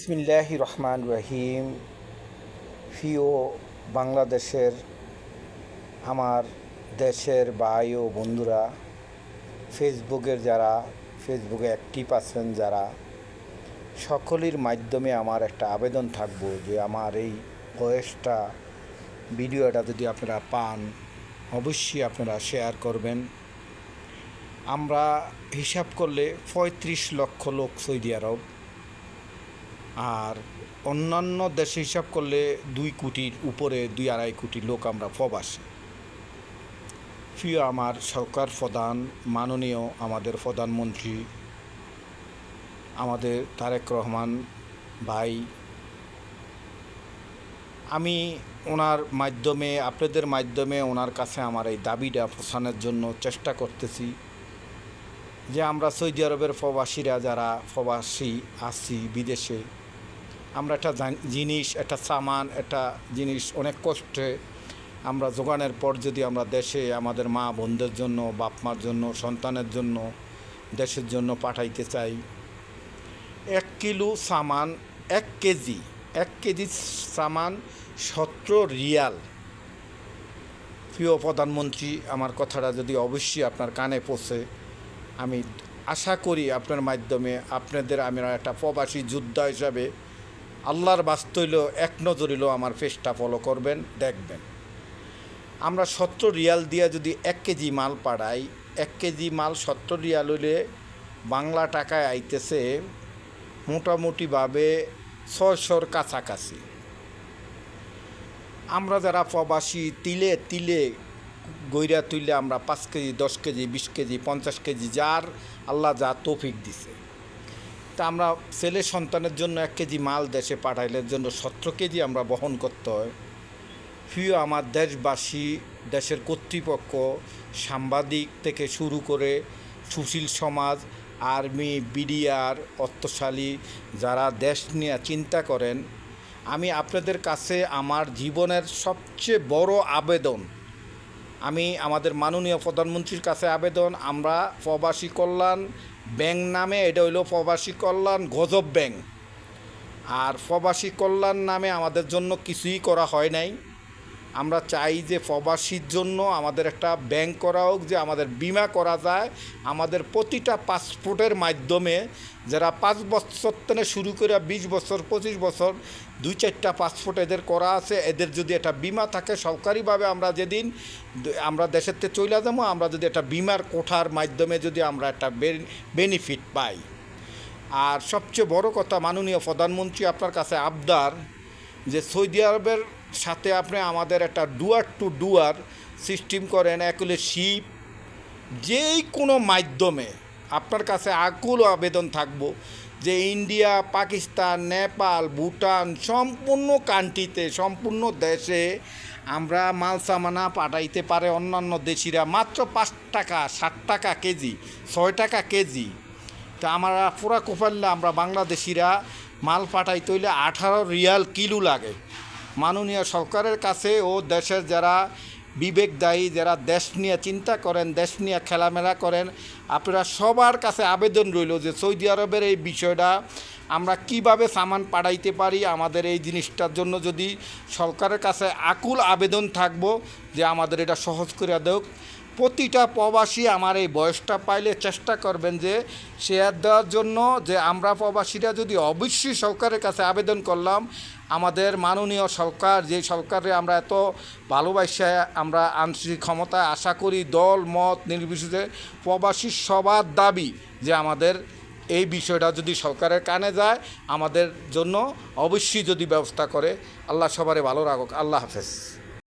বিসমিল্লাহির রহমান রহিম। প্রিয় বাংলাদেশের আমার দেশের ভাই ও বন্ধুরা, ফেসবুকে অ্যাক্টিভ আছেন যারা, সকলের মাধ্যমে আমার একটা আবেদন থাকবো যে আমার এই ভয়েসটা ভিডিওটা যদি আপনারা পান অবশ্যই আপনারা শেয়ার করবেন। আমরা হিসাব করলে ৩৫ লক্ষ লোক সৌদি আরব, আর অন্যান্য দেশে হিসাব করলে ২ কোটির উপরে ২-২.৫ কোটি লোক আমরা প্রবাসী। প্রিয় আমার সরকার প্রধান, মাননীয় আমাদের প্রধানমন্ত্রী আমাদের তারেক রহমান ভাই, আমি ওনার মাধ্যমে, আপনাদের মাধ্যমে ওনার কাছে আমার এই দাবিটা পৌঁছানোর জন্য চেষ্টা করতেছি যে আমরা সৌদি আরবের প্রবাসীরা যারা প্রবাসী আছি বিদেশে, আমরা একটা জিনিস, একটা সামান, একটা জিনিস অনেক কষ্টে আমরা জোগানের পর যদি আমরা দেশে আমাদের মা বোনদের জন্য, বাপ মার জন্য, সন্তানের জন্য, দেশের জন্য পাঠাইতে চাই, 1 কিলো সামান, 1 কেজি সামান 17 রিয়াল। প্রিয় প্রধানমন্ত্রী, আমার কথাটা যদি অবশ্যই আপনার কানে পৌঁছে, আমি আশা করি আপনার মাধ্যমে আপনাদের আমরা একটা প্রবাসী যোদ্ধা হিসাবে আল্লাহর বাস্ত হইল এক নজর হইল আমার পেজটা ফলো করবেন, দেখবেন। আমরা 17 রিয়াল দিয়ে যদি 1 কেজি মাল পাঠাই, 1 কেজি মাল 17 রিয়াল হইলে বাংলা টাকায় আইতেছে মোটামুটিভাবে 600-র কাছাকাছি। আমরা যারা প্রবাসী তিলে গইরা তুইলে আমরা 5 কেজি, 10 কেজি, 20 কেজি, 50 কেজি, যার আল্লাহ যা তৌফিক দিছে, তা আমরা ছেলে সন্তানের জন্য 1 কেজি মাল দেশে পাঠাইলের জন্য 17 কেজি আমরা বহন করতে হয়। প্রিয় আমার দেশবাসী, দেশের কর্তৃপক্ষ, সাংবাদিক থেকে শুরু করে সুশীল সমাজ, আর্মি, বিডিআর, অর্থশালী যারা দেশ নিয়ে চিন্তা করেন, আমি আপনাদের কাছে আমার জীবনের সবচেয়ে বড় আবেদন, আমি আমাদের মাননীয় প্রধানমন্ত্রীর কাছে আবেদন, আমরা প্রবাসী কল্যাণ ব্যাংক নামে, এটা হইল প্রবাসী কল্যাণ গজব ব্যাংক, আর প্রবাসী কল্যাণ নামে আমাদের জন্য কিছুই করা হয় নাই। আমরা চাই যে প্রবাসীর জন্য আমাদের একটা ব্যাংক করা হোক, যে আমাদের বিমা করা যায়, আমাদের প্রতিটা পাসপোর্টের মাধ্যমে যারা 5 বছর থেকে শুরু করে 20 বছর, 25 বছর, 2-4টা পাসপোর্ট এদের করা আছে, এদের যদি একটা বিমা থাকে সরকারিভাবে, আমরা যেদিন আমরা দেশের থেকে চলে যাবো, আমরা যদি একটা বিমার কোঠার মাধ্যমে যদি আমরা একটা বেনিফিট পাই। আর সবচেয়ে বড় কথা, মাননীয় প্রধানমন্ত্রী আপনার কাছে আবদার যে সৌদি আরবের সাথে আপনি আমাদের একটা ডুয়ার টু ডুয়ার সিস্টেম করেন, একলে শিপ, যেই কোনো মাধ্যমে আপনার কাছে আকুল আবেদন থাকবো যে ইন্ডিয়া, পাকিস্তান, নেপাল, ভুটান, সম্পূর্ণ কান্ট্রিতে, সম্পূর্ণ দেশে আমরা মাল সামানা পাঠাইতে পারে অন্যান্য দেশিরা মাত্র 5 টাকা, 7 টাকা কেজি, 6 টাকা কেজি। তা আমরা পুরা কোপাল্লা আমরা বাংলাদেশিরা মাল পাঠাইতে হইলে 18 রিয়াল কিলো লাগে। মাননীয় সরকারের কাছে ও দেশের যারা বিবেকদায়ী, যারা দেশ নিয়ে চিন্তা করেন, দেশ নিয়ে খেলামেলা করেন, আপনারা সবার কাছে আবেদন রইল যে সৌদি আরবের এই বিষয়টা আমরা কিভাবে সামান পাঠাইতে পারি, আমাদের এই জিনিসটার জন্য যদি সরকারের কাছে আকুল আবেদন থাকবো যে আমাদের এটা সহজ করে দেওক। প্রতিটা প্রবাসী আমার এই বয়সটা পাইলে চেষ্টা করবেন যে শেয়ার দেওয়ার জন্য, যে আমরা প্রবাসীরা যদি অবশ্যই সরকারের কাছে আবেদন করলাম, আমাদের মাননীয় সরকার, যে সরকারে আমরা এত ভালোবাসা আমরা আন্তরিক ক্ষমতায় আশা করি, দল মত নির্বিশেষে প্রবাসীর সবার দাবি যে আমাদের এই বিষয়টা যদি সরকারের কানে যায়, আমাদের জন্য অবশ্যই যদি ব্যবস্থা করে। আল্লাহ সবারে ভালো রাখুক। আল্লাহ হাফেজ।